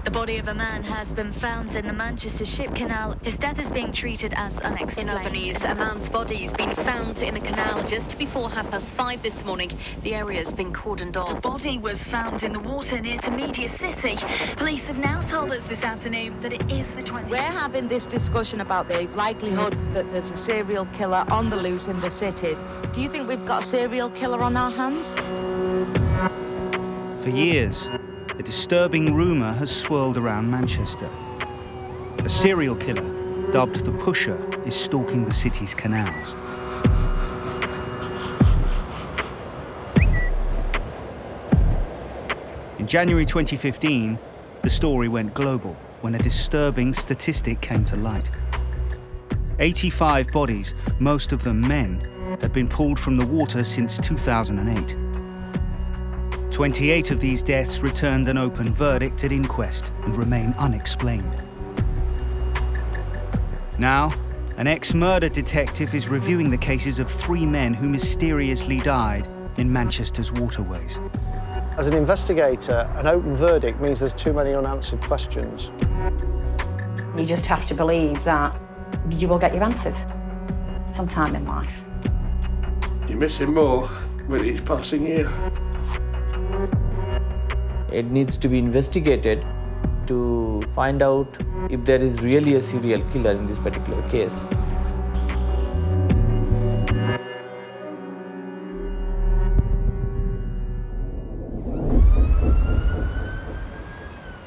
The body of a man has been found in the Manchester Ship Canal. His death is being treated as unexplained. In other news, a man's body has been found in a canal just before 5:30 this morning. The area has been cordoned off. The body was found in the water near to Media City. Police have now told us this afternoon that it is the 20th. We're having this discussion about the likelihood that there's a serial killer on the loose in the city. Do you think we've got a serial killer on our hands? For years, a disturbing rumour has swirled around Manchester. A serial killer, dubbed the Pusher, is stalking the city's canals. In January 2015, the story went global when a disturbing statistic came to light. 85 bodies, most of them men, had been pulled from the water since 2008. 28 of these deaths returned an open verdict at inquest and remain unexplained. Now, an ex-murder detective is reviewing the cases of 3 men who mysteriously died in Manchester's waterways. As an investigator, an open verdict means there's too many unanswered questions. You just have to believe that you will get your answers sometime in life. You're missing more with each passing year. It needs to be investigated to find out if there is really a serial killer in this particular case.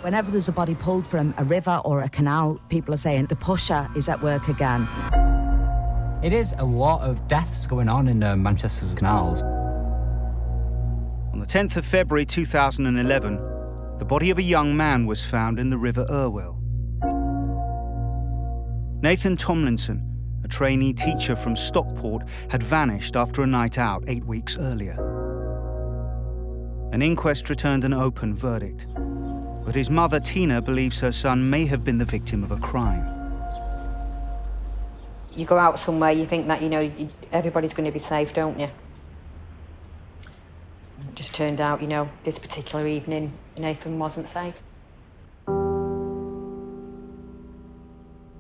Whenever there's a body pulled from a river or a canal, people are saying the Pusher is at work again. It is a lot of deaths going on in Manchester's canals. On the 10th of February 2011, the body of a young man was found in the River Irwell. Nathan Tomlinson, a trainee teacher from Stockport, had vanished after a night out 8 weeks earlier. An inquest returned an open verdict, but his mother, Tina, believes her son may have been the victim of a crime. You go out somewhere, you think that, everybody's going to be safe, don't you? It just turned out, this particular evening, Nathan wasn't safe.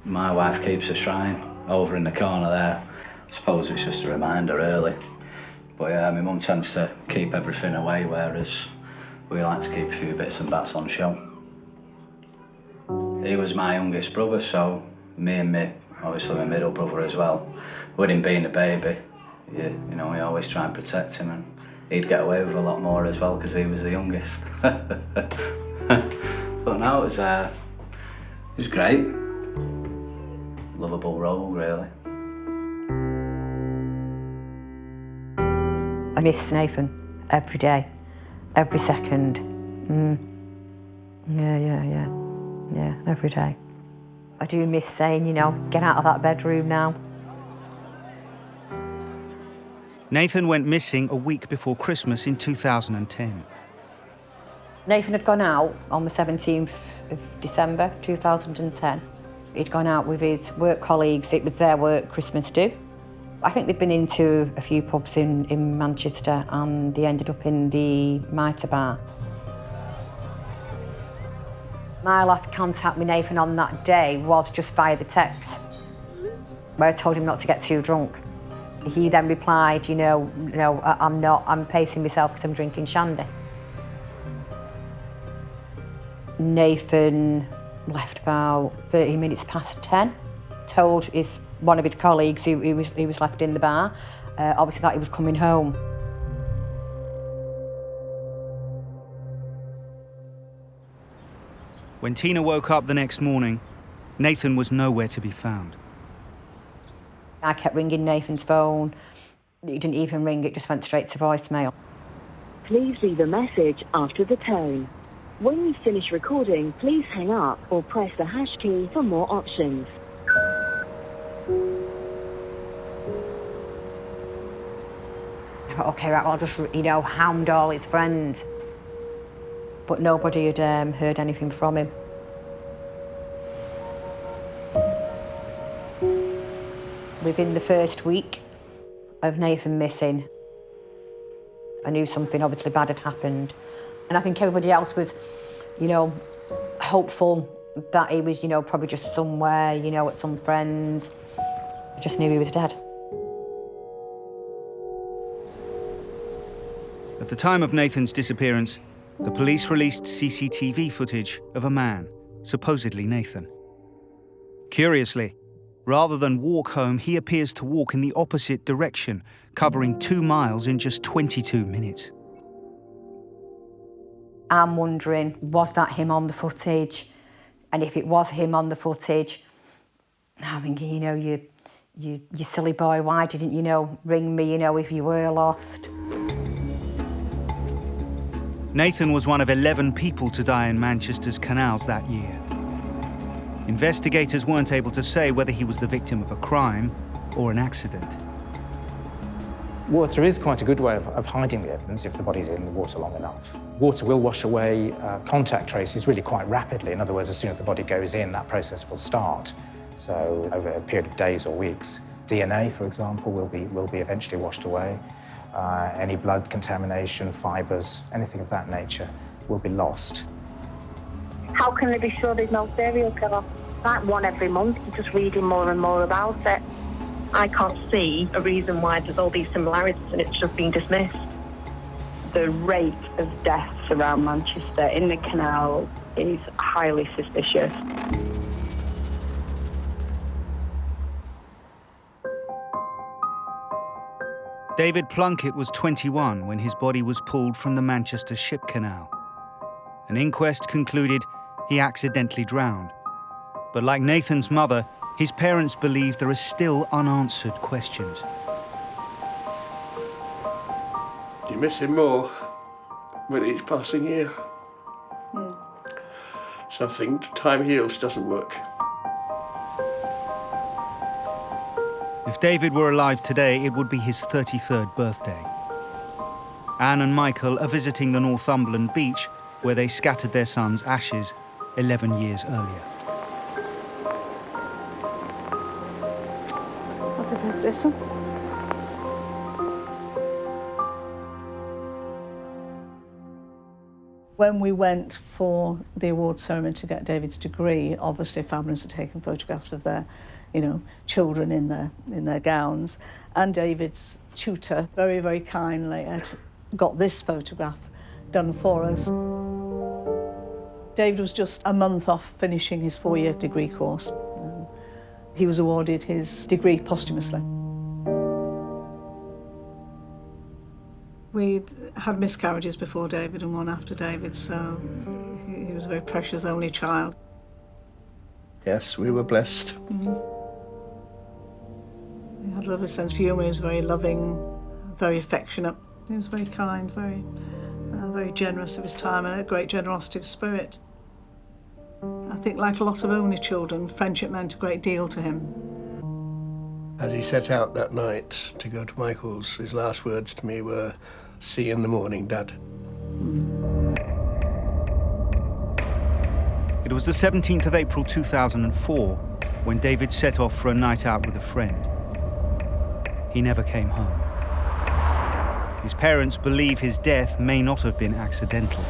My wife keeps a shrine over in the corner there. I suppose it's just a reminder, really. But yeah, my mum tends to keep everything away, whereas we like to keep a few bits and bats on show. He was my youngest brother, so me, obviously my middle brother as well. With him being a baby, we always try and protect him, and he'd get away with a lot more as well because he was the youngest. But no, it was great. Lovable role, really. I miss Nathan every day, every second. Yeah, every day. I do miss saying, get out of that bedroom now. Nathan went missing a week before Christmas in 2010. Nathan had gone out on the 17th of December 2010. He'd gone out with his work colleagues. It was their work Christmas do. I think they'd been into a few pubs in Manchester, and they ended up in the Mitre Bar. My last contact with Nathan on that day was just via the text, where I told him not to get too drunk. He then replied, I'm not, I'm pacing myself because I'm drinking shandy. Nathan left about 30 minutes past 10, told one of his colleagues who was left in the bar, obviously that he was coming home. When Tina woke up the next morning, Nathan was nowhere to be found. I kept ringing Nathan's phone. It didn't even ring, it just went straight to voicemail. Please leave a message after the tone. When you finish recording, please hang up or press the hash key for more options. I thought, OK, right, I'll just, hound all his friends. But nobody had heard anything from him. Within the first week of Nathan missing, I knew something obviously bad had happened. And I think everybody else was, hopeful that he was, probably just somewhere, at some friends. I just knew he was dead. At the time of Nathan's disappearance, the police released CCTV footage of a man, supposedly Nathan. Curiously, rather than walk home, he appears to walk in the opposite direction, covering 2 miles in just 22 minutes. I'm wondering, was that him on the footage? And if it was him on the footage, I'm thinking, you silly boy, why didn't you, ring me, if you were lost? Nathan was one of 11 people to die in Manchester's canals that year. Investigators weren't able to say whether he was the victim of a crime or an accident. Water is quite a good way of hiding the evidence if the body's in the water long enough. Water will wash away contact traces really quite rapidly. In other words, as soon as the body goes in, that process will start. So over a period of days or weeks, DNA, for example, will be eventually washed away. Any blood contamination, fibres, anything of that nature will be lost. How can they be sure there's no serial killer? Like one every month, you're just reading more and more about it. I can't see a reason why there's all these similarities and it's just been dismissed. The rate of deaths around Manchester in the canal is highly suspicious. David Plunkett was 21 when his body was pulled from the Manchester Ship Canal. An inquest concluded he accidentally drowned. But like Nathan's mother, his parents believe there are still unanswered questions. Do you miss him more with each passing year? Something time heals doesn't work. If David were alive today, it would be his 33rd birthday. Anne and Michael are visiting the Northumberland beach where they scattered their son's ashes 11 years earlier. Happy birthday, son. When we went for the award ceremony to get David's degree, obviously families had taken photographs of their, children in their gowns. And David's tutor very, very kindly had got this photograph done for us. David was just a month off finishing his 4-year degree course. He was awarded his degree posthumously. We'd had miscarriages before David and one after David, so he was a very precious only child. Yes, we were blessed. He had a lovely sense of humour, he was very loving, very affectionate. He was very kind, very generous of his time and a great generosity of spirit. I think like a lot of only children, friendship meant a great deal to him. As he set out that night to go to Michael's, his last words to me were, "See you in the morning, Dad." It was the 17th of April 2004 when David set off for a night out with a friend. He never came home. His parents believe his death may not have been accidental.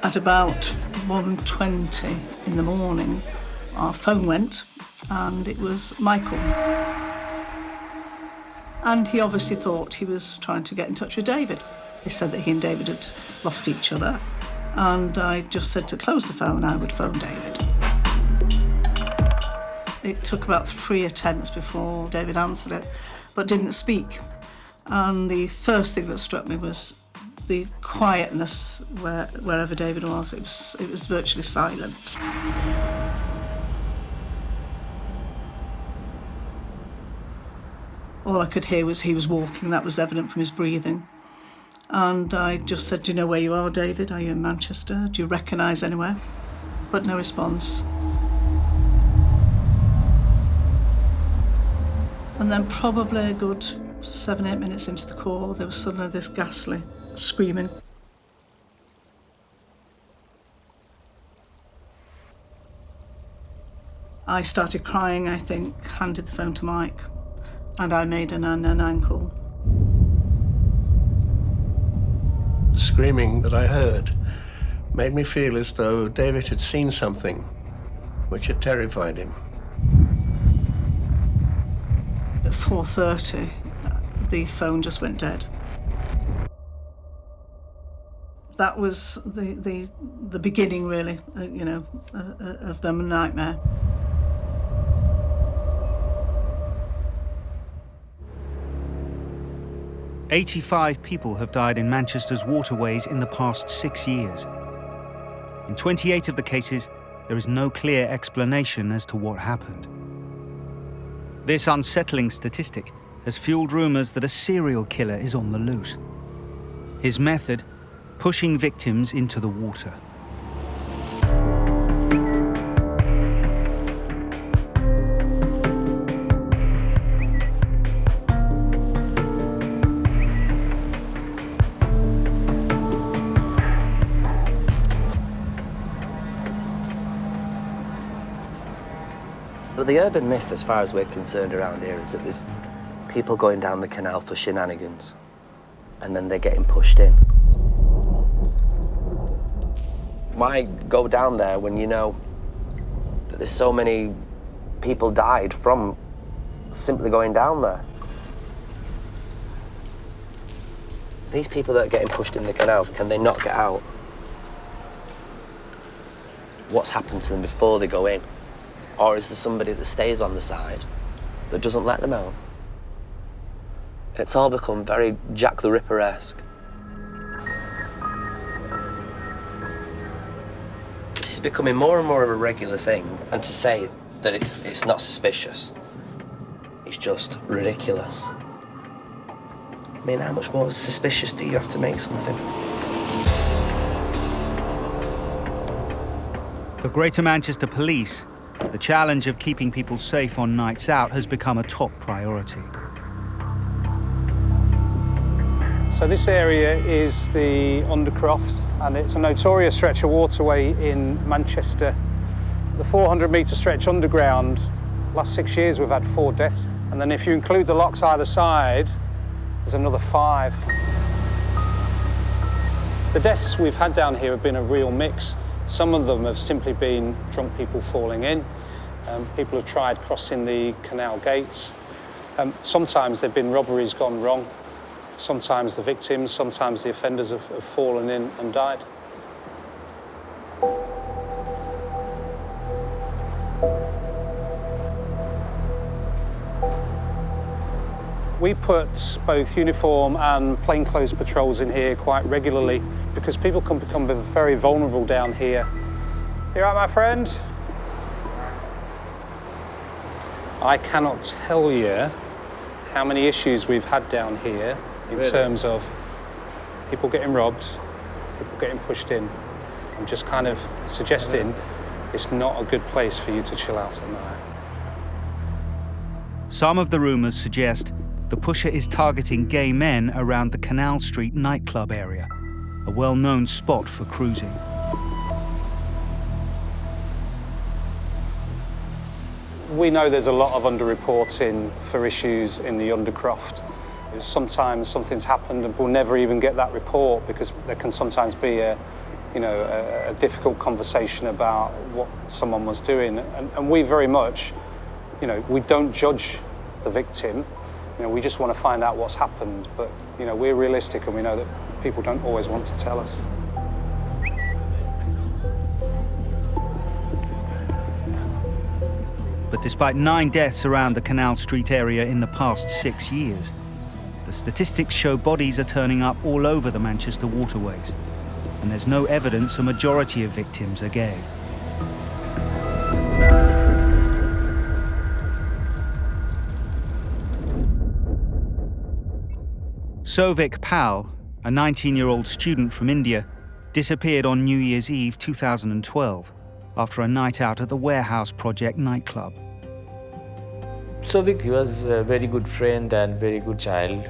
At about 1:20 in the morning, our phone went and it was Michael. And he obviously thought he was trying to get in touch with David. He said that he and David had lost each other. And I just said to close the phone, I would phone David. It took about 3 attempts before David answered it, but didn't speak. And the first thing that struck me was the quietness wherever David was. It was virtually silent. All I could hear was he was walking. That was evident from his breathing. And I just said, "Do you know where you are, David? Are you in Manchester? Do you recognise anywhere?" But no response. And then probably a good 7-8 minutes into the call, there was suddenly this ghastly screaming. I started crying, I think, handed the phone to Mike, And I made an ankle. The screaming that I heard made me feel as though David had seen something which had terrified him. At 4:30, the phone just went dead. That was the beginning, really, of the nightmare. "85 people have died in Manchester's waterways in the past 6 years. In 28 of the cases, there is no clear explanation as to what happened. This unsettling statistic has fueled rumours that a serial killer is on the loose. His method: pushing victims into the water. But the urban myth, as far as we're concerned around here, is that there's people going down the canal for shenanigans, and then they're getting pushed in. Why go down there when you know that there's so many people died from simply going down there? These people that are getting pushed in the canal, can they not get out? What's happened to them before they go in? Or is there somebody that stays on the side that doesn't let them out? It's all become very Jack the Ripper-esque. This is becoming more and more of a regular thing, and to say that it's not suspicious, it's just ridiculous. I mean, how much more suspicious do you have to make something? For Greater Manchester Police, the challenge of keeping people safe on nights out has become a top priority. So this area is the Undercroft, and it's a notorious stretch of waterway in Manchester. The 400-metre stretch underground, last 6 years we've had 4 deaths. And then if you include the locks either side, there's another 5. The deaths we've had down here have been a real mix. Some of them have simply been drunk people falling in. People have tried crossing the canal gates. Sometimes they've been robberies gone wrong. Sometimes the victims, sometimes the offenders have fallen in and died. We put both uniform and plainclothes patrols in here quite regularly because people can become very vulnerable down here. You all right, my friend? I cannot tell you how many issues we've had down here in terms of people getting robbed, people getting pushed in. I'm just kind of suggesting it's not a good place for you to chill out at night. Some of the rumours suggest the pusher is targeting gay men around the Canal Street nightclub area, a well-known spot for cruising. We know there's a lot of underreporting for issues in the Undercroft. Sometimes something's happened and we'll never even get that report because there can sometimes be a difficult conversation about what someone was doing. And we very much, we don't judge the victim. We just want to find out what's happened. But, we're realistic and we know that people don't always want to tell us. But despite 9 deaths around the Canal Street area in the past 6 years, the statistics show bodies are turning up all over the Manchester waterways, and there's no evidence a majority of victims are gay. Sovik Pal, a 19-year-old student from India, disappeared on New Year's Eve 2012 after a night out at the Warehouse Project nightclub. Sovik, he was a very good friend and very good child.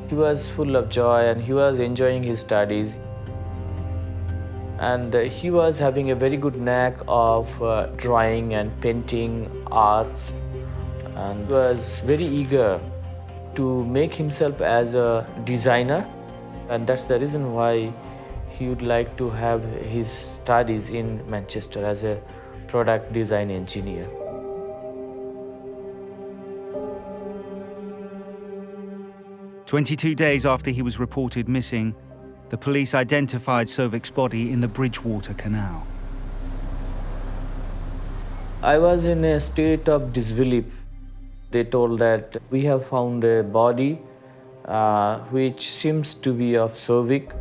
He was full of joy and he was enjoying his studies. And he was having a very good knack of drawing and painting arts. and was very eager to make himself as a designer, and that's the reason why he would like to have his studies in Manchester as a product design engineer. "22 days after he was reported missing, the police identified Sovic's body in the Bridgewater Canal. I was in a state of disbelief. They told that we have found a body which seems to be of Sovic.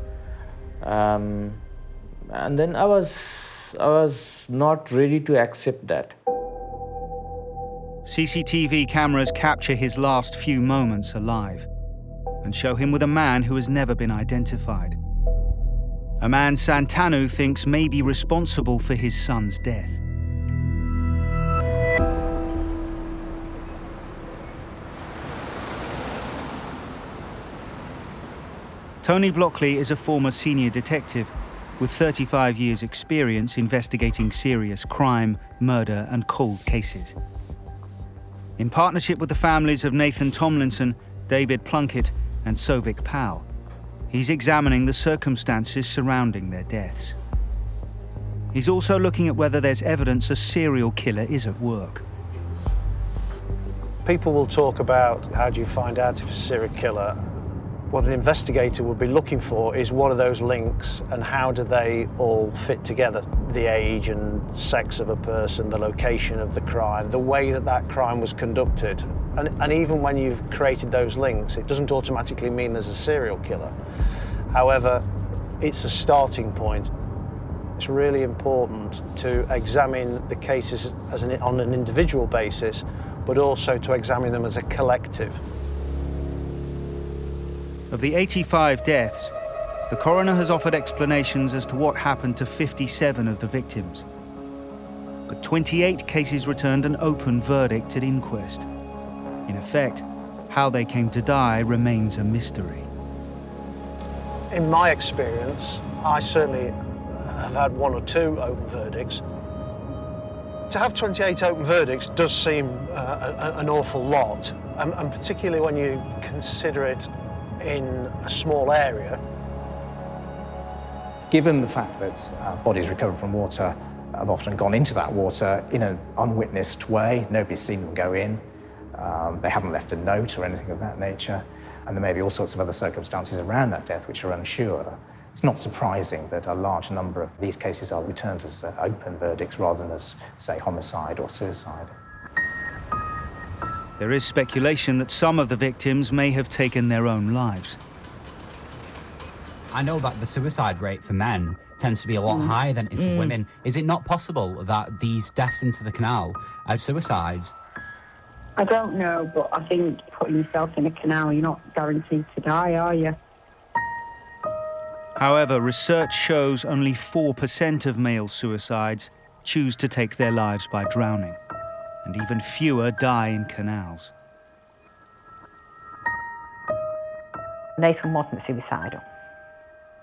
And then I was not ready to accept that. CCTV cameras capture his last few moments alive and show him with a man who has never been identified. A man Santanu thinks may be responsible for his son's death. Tony Blockley is a former senior detective with 35 years' experience investigating serious crime, murder, and cold cases. In partnership with the families of Nathan Tomlinson, David Plunkett, and Sovic Powell, he's examining the circumstances surrounding their deaths. He's also looking at whether there's evidence a serial killer is at work. People will talk about how do you find out if it's a serial killer. What an investigator would be looking for is what are those links and how do they all fit together? The age and sex of a person, the location of the crime, the way that that crime was conducted. And even when you've created those links, it doesn't automatically mean there's a serial killer. However, it's a starting point. It's really important to examine the cases on an individual basis, but also to examine them as a collective. Of the 85 deaths, the coroner has offered explanations as to what happened to 57 of the victims. But 28 cases returned an open verdict at inquest. In effect, how they came to die remains a mystery. In my experience, I certainly have had one or two open verdicts. To have 28 open verdicts does seem an awful lot, and particularly when you consider it in a small area. Given the fact that bodies recovered from water have often gone into that water in an unwitnessed way, nobody's seen them go in, they haven't left a note or anything of that nature, and there may be all sorts of other circumstances around that death which are unsure, it's not surprising that a large number of these cases are returned as open verdicts rather than as, say, homicide or suicide. There is speculation that some of the victims may have taken their own lives. I know that the suicide rate for men tends to be a lot higher than it is for women. Is it not possible that these deaths into the canal are suicides? I don't know, but I think putting yourself in a canal, you're not guaranteed to die, are you? However, research shows only 4% of male suicides choose to take their lives by drowning, and even fewer die in canals. Nathan wasn't suicidal.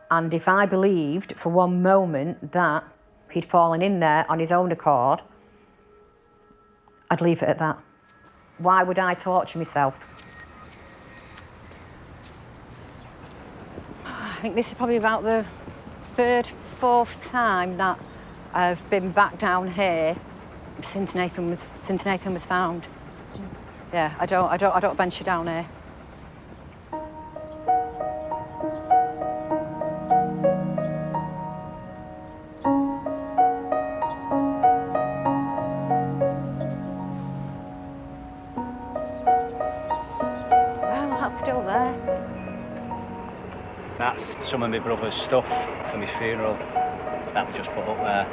And if I believed for one moment that he'd fallen in there on his own accord, I'd leave it at that. Why would I torture myself? I think this is probably about the third, fourth time that I've been back down here since Nathan was found. Yeah, I don't venture down here. Well, that's still there. That's some of my brother's stuff for my funeral that we just put up there.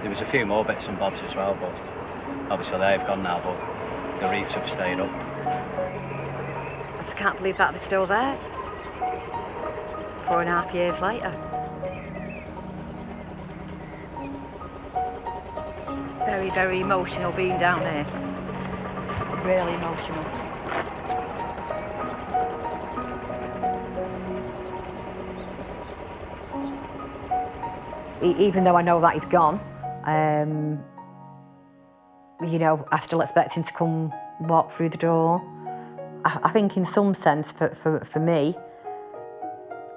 There was a few more bits and bobs as well, but obviously they've gone now, but the reefs have stayed up. I just can't believe that they're still there. 4.5 years later. Very, very emotional being down here. Really emotional. Even though I know that he's gone, you know, I still expect him to come walk through the door. I think in some sense, for me,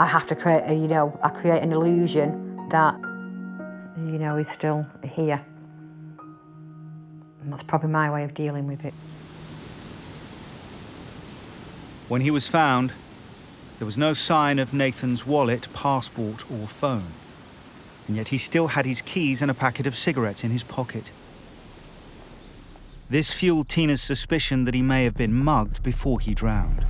I have to create I create an illusion that, he's still here. And that's probably my way of dealing with it. When he was found, there was no sign of Nathan's wallet, passport or phone. And yet he still had his keys and a packet of cigarettes in his pocket. This fueled Tina's suspicion that he may have been mugged before he drowned.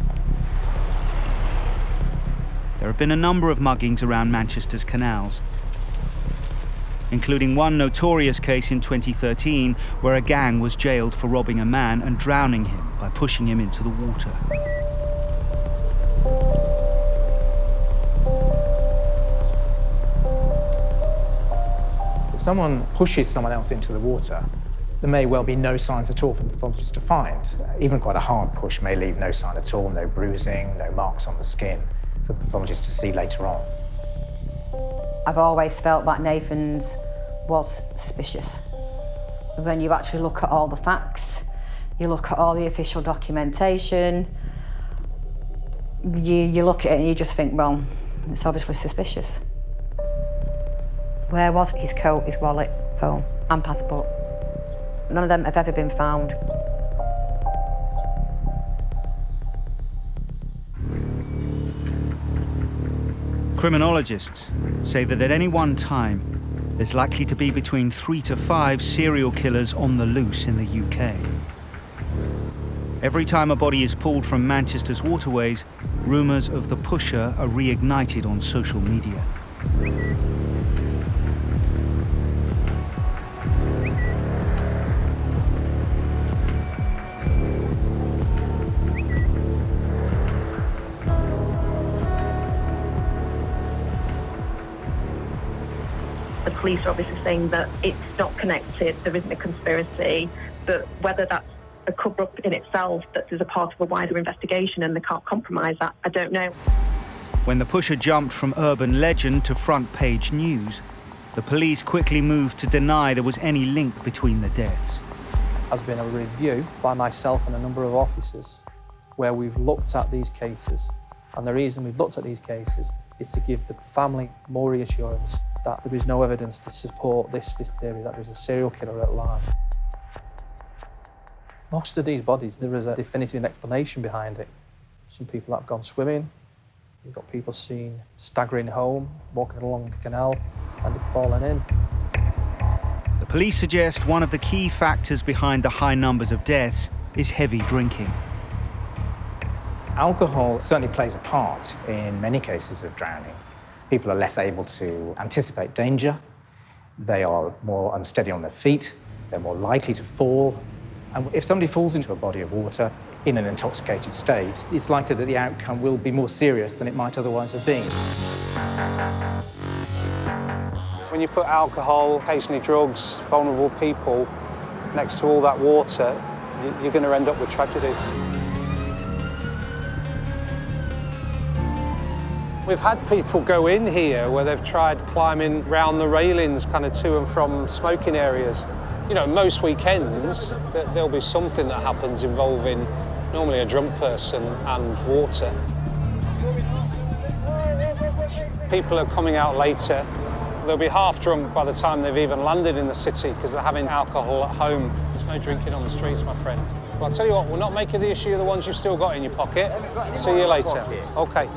There have been a number of muggings around Manchester's canals, including one notorious case in 2013 where a gang was jailed for robbing a man and drowning him by pushing him into the water. If someone pushes someone else into the water, there may well be no signs at all for the pathologist to find. Even quite a hard push may leave no sign at all, no bruising, no marks on the skin for the pathologist to see later on. I've always felt that Nathan's was suspicious. When you actually look at all the facts, you look at all the official documentation, you look at it and you just think, well, it's obviously suspicious. Where was his coat, his wallet, phone and passport? None of them have ever been found. Criminologists say that at any one time, there's likely to be between 3 to 5 serial killers on the loose in the UK. Every time a body is pulled from Manchester's waterways, rumours of the pusher are reignited on social media. The police are obviously saying that it's not connected, there isn't a conspiracy, but whether that's a cover-up in itself, that there's a part of a wider investigation and they can't compromise that, I don't know. When the pusher jumped from urban legend to front-page news, the police quickly moved to deny there was any link between the deaths. There's been a review by myself and a number of officers where we've looked at these cases, and the reason we've looked at these cases is to give the family more reassurance that there is no evidence to support this theory that there's a serial killer at large. Most of these bodies, there is a definitive explanation behind it. Some people have gone swimming, you've got people seen staggering home, walking along the canal, and they've fallen in. The police suggest one of the key factors behind the high numbers of deaths is heavy drinking. Alcohol certainly plays a part in many cases of drowning. People are less able to anticipate danger, they are more unsteady on their feet, they're more likely to fall. And if somebody falls into a body of water in an intoxicated state, it's likely that the outcome will be more serious than it might otherwise have been. When you put alcohol, occasionally drugs, vulnerable people next to all that water, you're going to end up with tragedies. We've had people go in here where they've tried climbing round the railings kind of to and from smoking areas. You know, most weekends, there'll be something that happens involving normally a drunk person and water. People are coming out later. They'll be half drunk by the time they've even landed in the city because they're having alcohol at home. There's no drinking on the streets, my friend. Well, I'll tell you what, we're not making the issue of the ones you've still got in your pocket. See you later. Okay.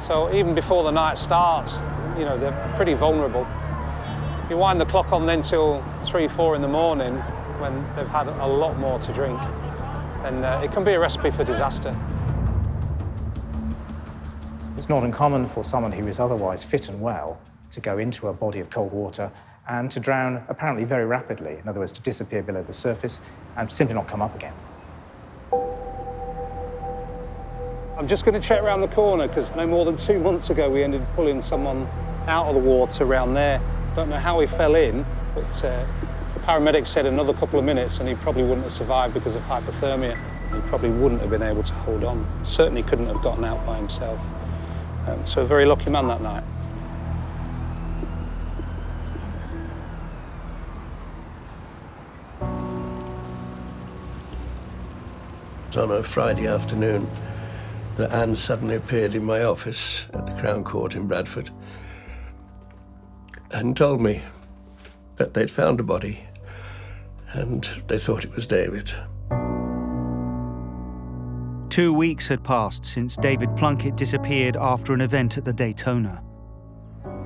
So even before the night starts, you know, they're pretty vulnerable. You wind the clock on then till 3, 4 in the morning when they've had a lot more to drink. And it can be a recipe for disaster. It's not uncommon for someone who is otherwise fit and well to go into a body of cold water and to drown apparently very rapidly. In other words, to disappear below the surface and simply not come up again. I'm just going to check around the corner because no more than 2 months ago we ended up pulling someone out of the water around there. Don't know how he fell in, but the paramedics said another couple of minutes and he probably wouldn't have survived because of hypothermia. He probably wouldn't have been able to hold on. Certainly couldn't have gotten out by himself. So a very lucky man that night. It was on a Friday afternoon that Anne suddenly appeared in my office at the Crown Court in Bradford and told me that they'd found a body and they thought it was David. 2 weeks had passed since David Plunkett disappeared after an event at the Daytona.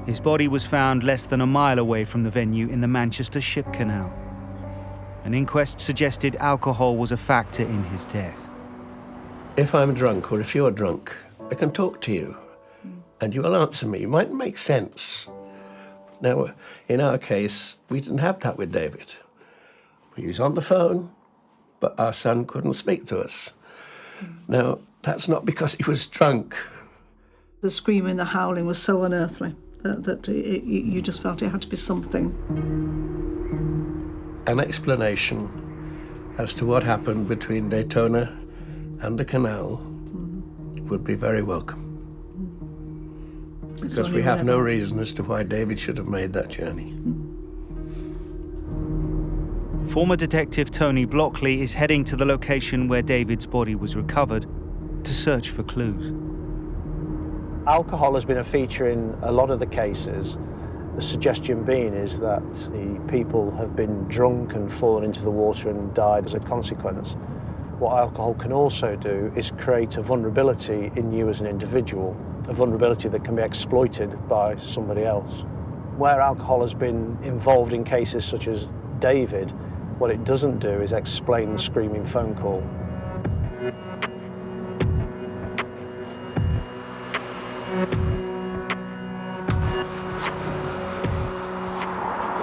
His body was found less than a mile away from the venue in the Manchester Ship Canal. An inquest suggested alcohol was a factor in his death. If I'm drunk or if you're drunk, I can talk to you and you will answer me. It might make sense. Now, in our case, we didn't have that with David. He was on the phone, but our son couldn't speak to us. Now, that's not because he was drunk. The screaming, the howling was so unearthly that you just felt it had to be something. An explanation as to what happened between Daytona and the canal would be very welcome. Because we have no reason as to why David should have made that journey. Former detective Tony Blockley is heading to the location where David's body was recovered to search for clues. Alcohol has been a feature in a lot of the cases. The suggestion being is that the people have been drunk and fallen into the water and died as a consequence. What alcohol can also do is create a vulnerability in you as an individual, a vulnerability that can be exploited by somebody else. Where alcohol has been involved in cases such as David, what it doesn't do is explain the screaming phone call.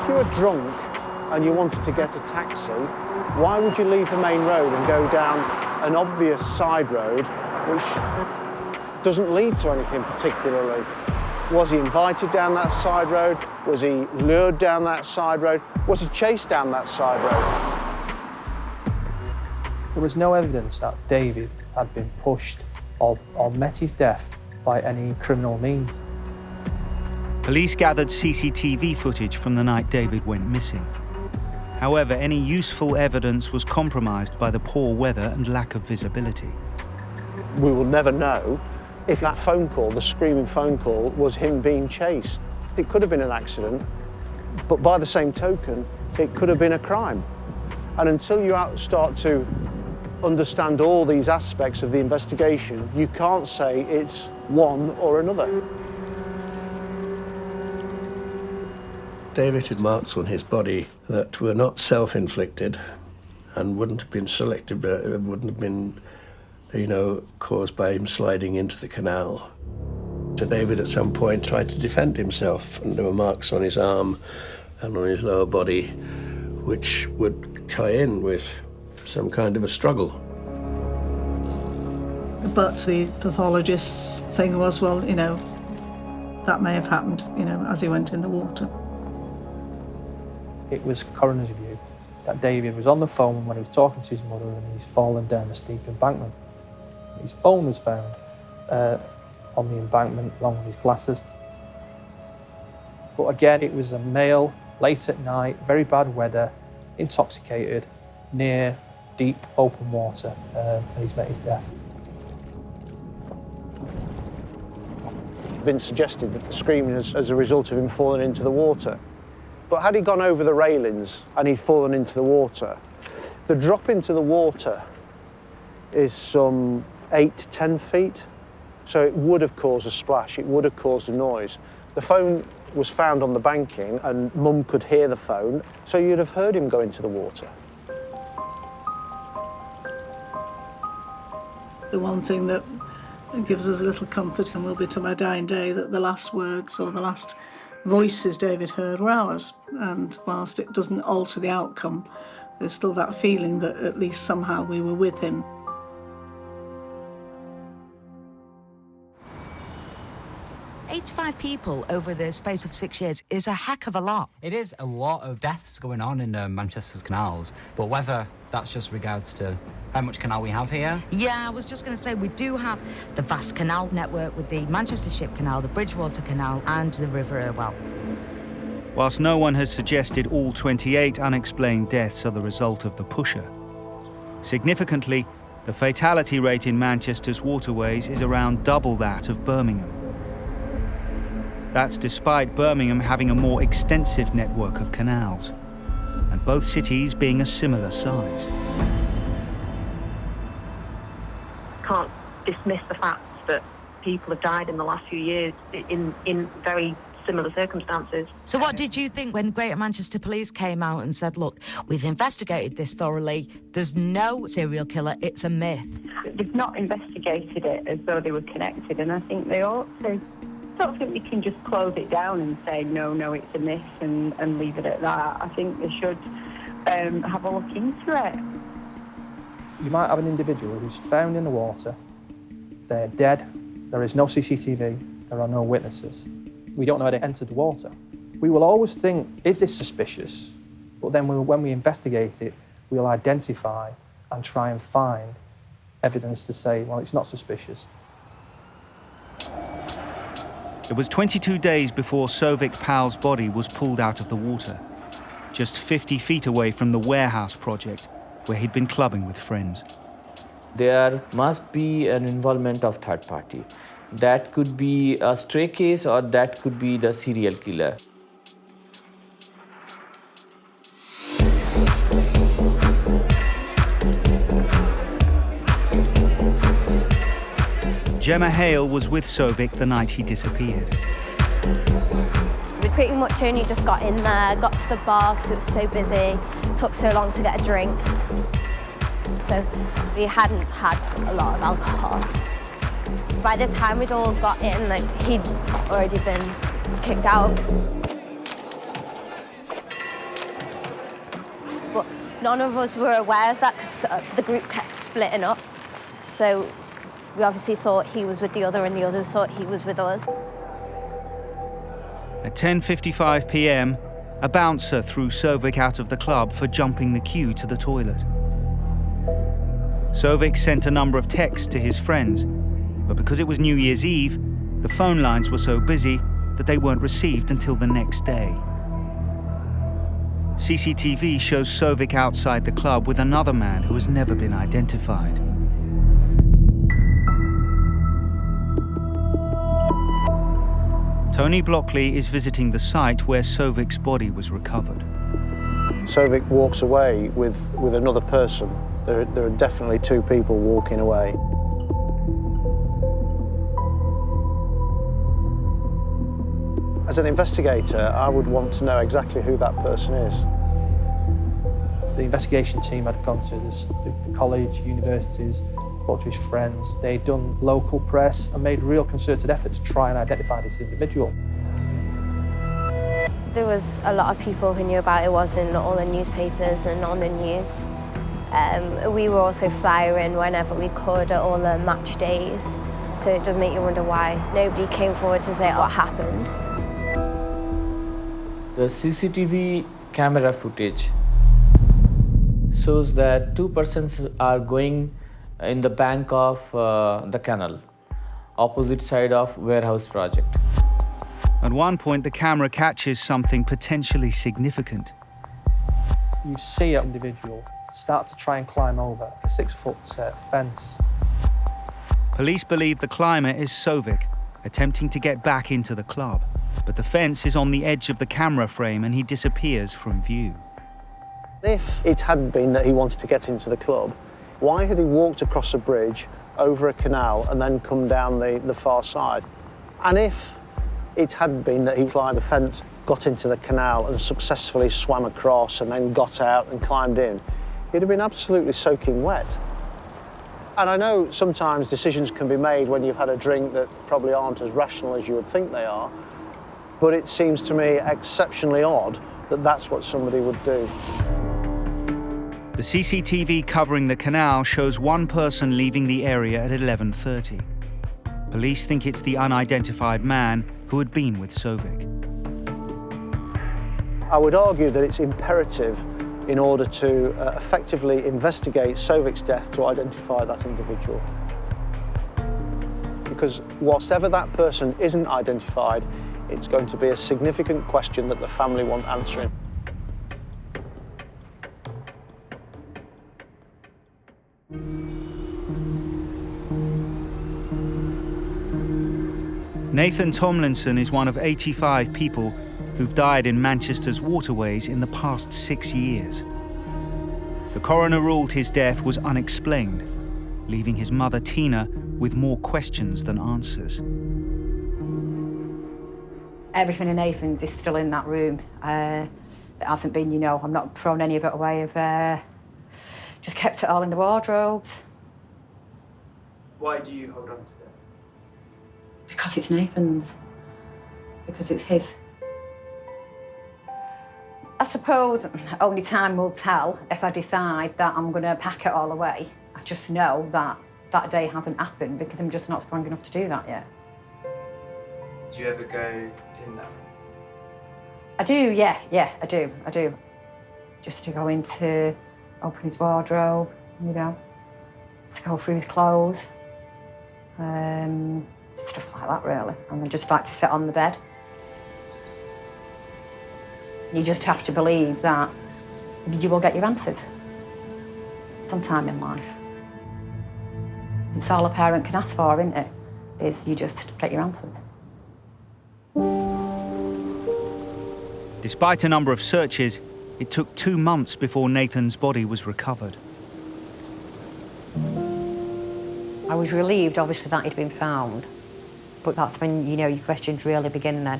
If you were drunk and you wanted to get a taxi, why would you leave the main road and go down an obvious side road which doesn't lead to anything particularly? Was he invited down that side road? Was he lured down that side road? Was he chased down that side road? There was no evidence that David had been pushed or met his death by any criminal means. Police gathered CCTV footage from the night David went missing. However, any useful evidence was compromised by the poor weather and lack of visibility. We will never know if that phone call, the screaming phone call, was him being chased. It could have been an accident, but by the same token, it could have been a crime. And until you start to understand all these aspects of the investigation, you can't say it's one or another. David had marks on his body that were not self-inflicted and wouldn't have been selected, wouldn't have been, caused by him sliding into the canal. So David at some point tried to defend himself, and there were marks on his arm and on his lower body which would tie in with some kind of a struggle. But the pathologist's thing was, well, that may have happened, as he went in the water. It was coroner's view that David was on the phone when he was talking to his mother and he's fallen down a steep embankment. His phone was found on the embankment along with his glasses. But again, it was a male, late at night, very bad weather, intoxicated, near deep open water, and he's met his death. It's been suggested that the screaming is as a result of him falling into the water. But had he gone over the railings and he'd fallen into the water, the drop into the water is some 8 to 10 feet. So it would have caused a splash, it would have caused a noise. The phone was found on the banking and Mum could hear the phone, so you'd have heard him go into the water. The one thing that gives us a little comfort, and will be to my dying day, that the last words or the last voices David heard were ours. And whilst it doesn't alter the outcome, there's still that feeling that at least somehow we were with him. $85 people over the space of 6 years is a heck of a lot. It is a lot of deaths going on in Manchester's canals, but whether that's just regards to how much canal we have here. Yeah, I was just going to say, we do have the vast canal network with the Manchester Ship Canal, the Bridgewater Canal and the River Irwell. Whilst no one has suggested all 28 unexplained deaths are the result of the pusher, significantly, The fatality rate in Manchester's waterways is around double that of Birmingham. That's despite Birmingham having a more extensive network of canals, and both cities being a similar size. Can't dismiss the fact that people have died in the last few years in very similar circumstances. So what did you think when Greater Manchester Police came out and said, look, we've investigated this thoroughly, there's no serial killer, it's a myth? They've not investigated it as though they were connected, and I think they ought to. I don't think we can just close it down and say, no, it's a myth and leave it at that. I think they should have a look into it. You might have an individual who's found in the water, they're dead, there is no CCTV, there are no witnesses. We don't know how they entered the water. We will always think, is this suspicious? But then when we investigate it, we'll identify and try and find evidence to say, well, it's not suspicious. It was 22 days before Souvik Pal's body was pulled out of the water, just 50 feet away from the warehouse project where he'd been clubbing with friends. There must be an involvement of third party. That could be a stray case or that could be the serial killer. Gemma Hale was with Souvik the night he disappeared. We pretty much only just got in there, got to the bar because it was so busy, took so long to get a drink. So we hadn't had a lot of alcohol. By the time we'd all got in, he'd already been kicked out. But none of us were aware of that because the group kept splitting up. So we obviously thought he was with the other and the others thought he was with us. At 10:55 p.m, a bouncer threw Souvik out of the club for jumping the queue to the toilet. Souvik sent a number of texts to his friends, but because it was New Year's Eve, the phone lines were so busy that they weren't received until the next day. CCTV shows Souvik outside the club with another man who has never been identified. Tony Blockley is visiting the site where Souvik's body was recovered. Souvik walks away with another person. There are definitely two people walking away. As an investigator, I would want to know exactly who that person is. The investigation team had gone to the college, universities, spoke to his friends. They'd done local press and made real concerted effort to try and identify this individual. There was a lot of people who knew about it. It was in all the newspapers and on the news. We were also flyering whenever we could at all the match days. So it does make you wonder why nobody came forward to say what happened. The CCTV camera footage shows that two persons are going in the bank of the canal, opposite side of warehouse project. At one point, the camera catches something potentially significant. You see an individual start to try and climb over a 6-foot fence. Police believe the climber is Souvik, attempting to get back into the club. But the fence is on the edge of the camera frame and he disappears from view. If it hadn't been that he wanted to get into the club, why had he walked across a bridge, over a canal, and then come down the far side? And if it hadn't been that he climbed a fence, got into the canal and successfully swam across and then got out and climbed in, he'd have been absolutely soaking wet. And I know sometimes decisions can be made when you've had a drink that probably aren't as rational as you would think they are, but it seems to me exceptionally odd that that's what somebody would do. The CCTV covering the canal shows one person leaving the area at 11:30. Police think it's the unidentified man who had been with Souvik. I would argue that it's imperative in order to effectively investigate Souvik's death to identify that individual. Because whilst ever that person isn't identified, it's going to be a significant question that the family want answering. Nathan Tomlinson is one of 85 people who've died in Manchester's waterways in the past 6 years. The coroner ruled his death was unexplained, leaving his mother Tina with more questions than answers. Everything in Nathan's is still in that room. It hasn't been, I've not thrown any of it away. I've just kept it all in the wardrobes. Why do you hold on to it? Because it's Nathan's. Because it's his. I suppose only time will tell if I decide that I'm going to pack it all away. I just know that that day hasn't happened because I'm just not strong enough to do that yet. Do you ever go in that? I do, yeah, I do. Just to go into, open his wardrobe, to go through his clothes. Stuff like that, really. And I just like to sit on the bed. You just have to believe that you will get your answers sometime in life. It's all a parent can ask for, isn't it? Is you just get your answers. Despite a number of searches, it took 2 months before Nathan's body was recovered. I was relieved, obviously, that he'd been found. But that's when, your questions really begin then.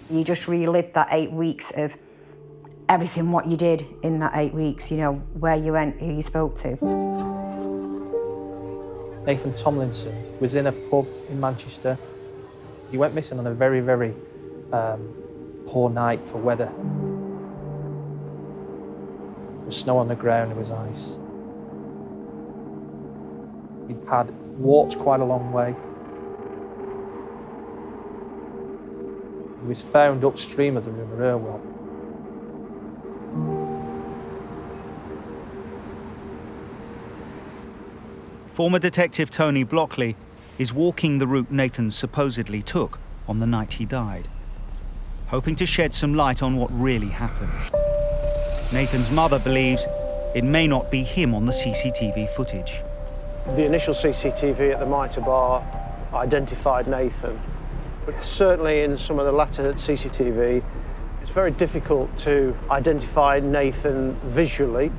You just relived that 8 weeks of everything what you did in that 8 weeks, where you went, who you spoke to. Nathan Tomlinson was in a pub in Manchester. He went missing on a very, very poor night for weather. There was snow on the ground, there was ice. He'd had walked quite a long way. He was found upstream of the Rumour Irwell. Former detective Tony Blockley is walking the route Nathan supposedly took on the night he died, hoping to shed some light on what really happened. Nathan's mother believes it may not be him on the CCTV footage. The initial CCTV at the Mitre Bar identified Nathan, but certainly in some of the latter CCTV, it's very difficult to identify Nathan visually.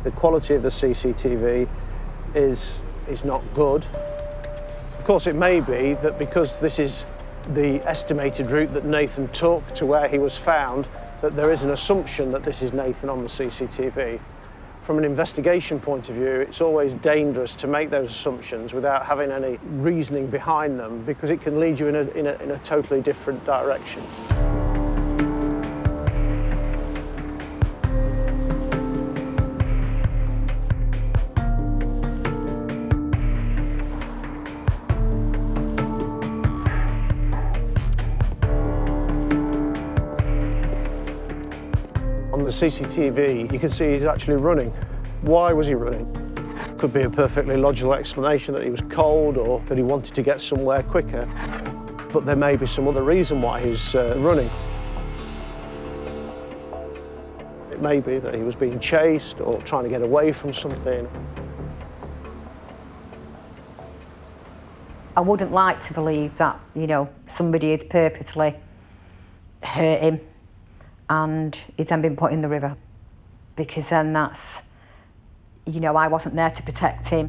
The quality of the CCTV is not good. Of course, it may be that because this is the estimated route that Nathan took to where he was found, that there is an assumption that this is Nathan on the CCTV. From an investigation point of view, it's always dangerous to make those assumptions without having any reasoning behind them, because it can lead you in a totally different direction. On the CCTV, you can see he's actually running. Why was he running? Could be a perfectly logical explanation that he was cold or that he wanted to get somewhere quicker. But there may be some other reason why he's running. It may be that he was being chased or trying to get away from something. I wouldn't like to believe that, somebody has purposely hurt him and he's then been put in the river, because then that's, I wasn't there to protect him.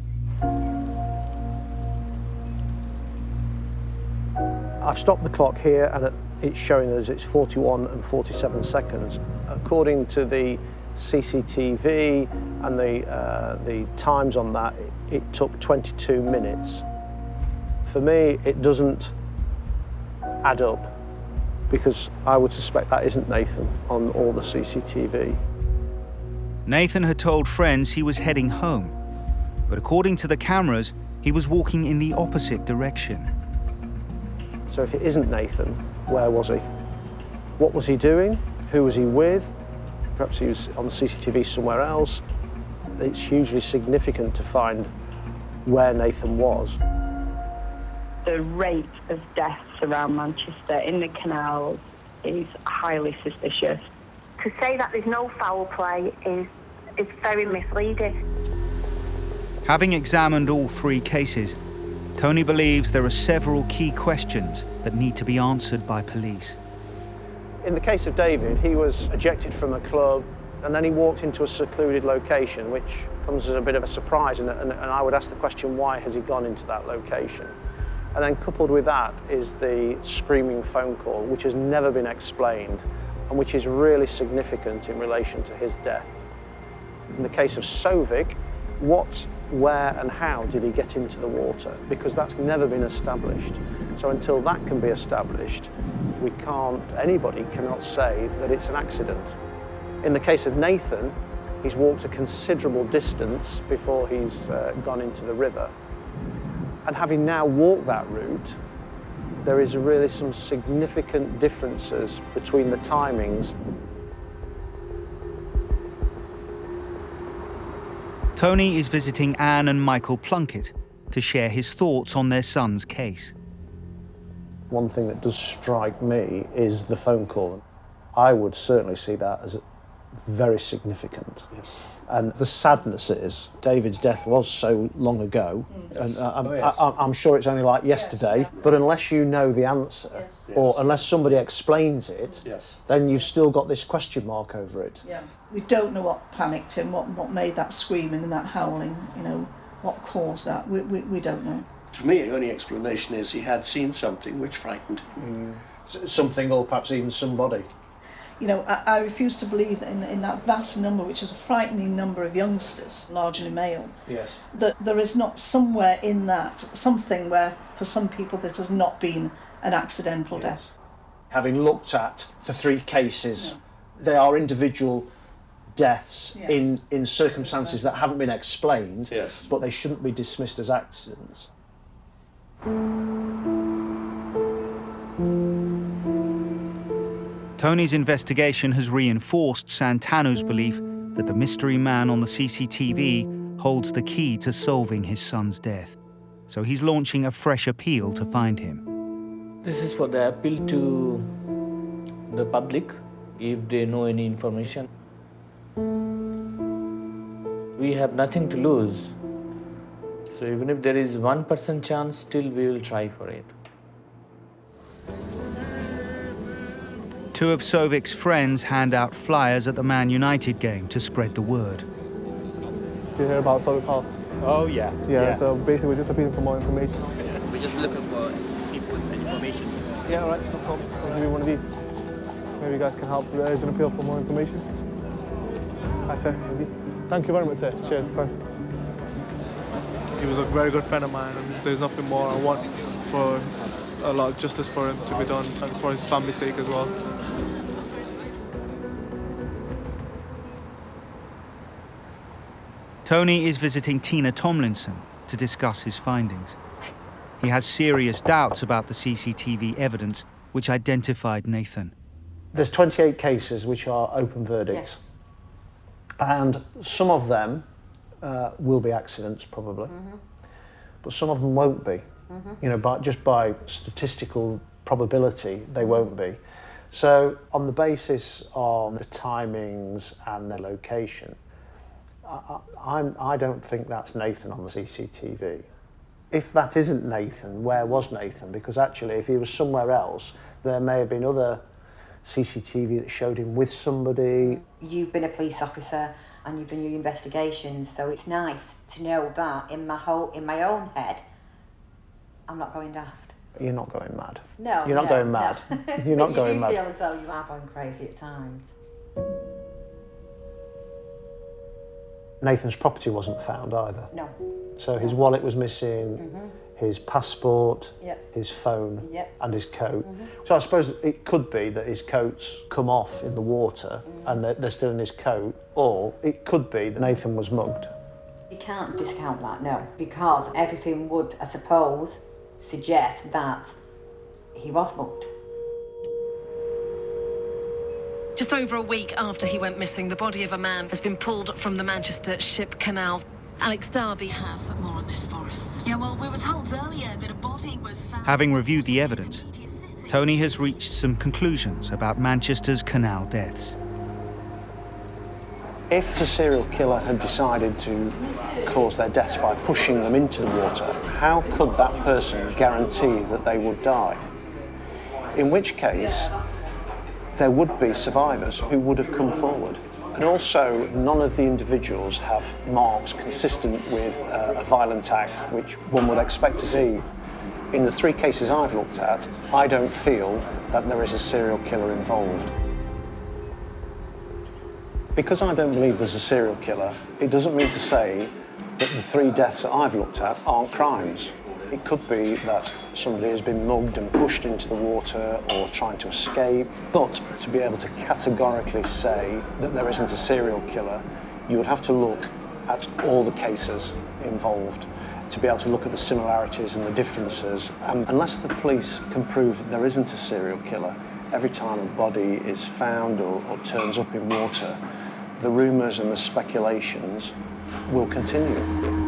I've stopped the clock here and it's showing us it's 41 and 47 seconds. According to the CCTV and the times on that, it took 22 minutes. For me, it doesn't add up, because I would suspect that isn't Nathan on all the CCTV. Nathan had told friends he was heading home, but according to the cameras, he was walking in the opposite direction. So if it isn't Nathan, where was he? What was he doing? Who was he with? Perhaps he was on the CCTV somewhere else. It's hugely significant to find where Nathan was. The rate of deaths around Manchester in the canals is highly suspicious. To say that there's no foul play is very misleading. Having examined all 3 cases, Tony believes there are several key questions that need to be answered by police. In the case of David, he was ejected from a club and then he walked into a secluded location, which comes as a bit of a surprise, and I would ask the question, why has he gone into that location? And then coupled with that is the screaming phone call, which has never been explained and which is really significant in relation to his death. In the case of Sovic, what, where and how did he get into the water? Because that's never been established. So until that can be established, anybody cannot say that it's an accident. In the case of Nathan, he's walked a considerable distance before he's gone into the river. And having now walked that route, there is really some significant differences between the timings. Tony is visiting Anne and Michael Plunkett to share his thoughts on their son's case. One thing that does strike me is the phone call. I would certainly see that as very significant. Yes. And the sadness is David's death was so long ago, and I'm sure it's only like yesterday, yes. But unless you know the answer, yes. Or unless somebody explains it, yes. Then you've still got this question mark over it. Yeah. We don't know what panicked him, what made that screaming and that howling, you know, what caused that. We don't know. To me, the only explanation is he had seen something which frightened him. Something, or perhaps even somebody. You know, I refuse to believe that in that vast number, which is a frightening number of youngsters, largely male, yes. That there is not somewhere in that something where, for some people, this has not been an accidental yes. death. Having looked at the 3 cases, yeah. They are individual deaths yes. in circumstances that haven't been explained, yes. But they shouldn't be dismissed as accidents. Tony's investigation has reinforced Santano's belief that the mystery man on the CCTV holds the key to solving his son's death. So he's launching a fresh appeal to find him. This is for the appeal to the public, if they know any information. We have nothing to lose. So even if there is 1% chance, still we will try for it. 2 of Sovic's friends hand out flyers at the Man United game to spread the word. Did you hear about Sovic Hall? Oh, yeah. Yeah, so basically we're just appealing for more information. Yeah. We're just looking for people with information. Yeah, all right, no problem. I'll give you one of these. Maybe you guys can help with the urgent appeal for more information. Hi, sir. Thank you very much, sir. Cheers. Bye. He was a very good friend of mine, and there's nothing more I want for a lot of justice for him to be done, and for his family's sake as well. Tony is visiting Tina Tomlinson to discuss his findings. He has serious doubts about the CCTV evidence which identified Nathan. There's 28 cases which are open verdicts. Yes. And some of them will be accidents, probably. Mm-hmm. But some of them won't be. Mm-hmm. You know, just by statistical probability, they won't be. So on the basis of the timings and the location, I don't think that's Nathan on the CCTV. If that isn't Nathan, where was Nathan? Because actually, if he was somewhere else, there may have been other CCTV that showed him with somebody. You've been a police officer and you've done your investigations, so it's nice to know that in my own head, I'm not going daft. You're not going mad. No, you're not going mad. No. You're not going mad. You do feel as though you are going crazy at times. Nathan's property wasn't found either. No. So his wallet was missing, his passport, his phone, and his coat. So I suppose it could be that his coat's come off in the water and they're still in his coat, or it could be that Nathan was mugged. You can't discount that, no, because everything would, I suppose, suggest that he was mugged. Just over a week after he went missing, the body of a man has been pulled from the Manchester Ship Canal. Alex Darby has more on this for us. Yeah, well, we were told earlier that a body was found... Having reviewed the evidence, Tony has reached some conclusions about Manchester's canal deaths. If the serial killer had decided to cause their deaths by pushing them into the water, how could that person guarantee that they would die? In which case, there would be survivors who would have come forward. And also, none of the individuals have marks consistent with a violent act, which one would expect to see. In the 3 cases I've looked at, I don't feel that there is a serial killer involved. Because I don't believe there's a serial killer, it doesn't mean to say that the 3 deaths that I've looked at aren't crimes. It could be that somebody has been mugged and pushed into the water or trying to escape, but to be able to categorically say that there isn't a serial killer, you would have to look at all the cases involved to be able to look at the similarities and the differences. And unless the police can prove that there isn't a serial killer, every time a body is found or turns up in water, the rumours and the speculations will continue.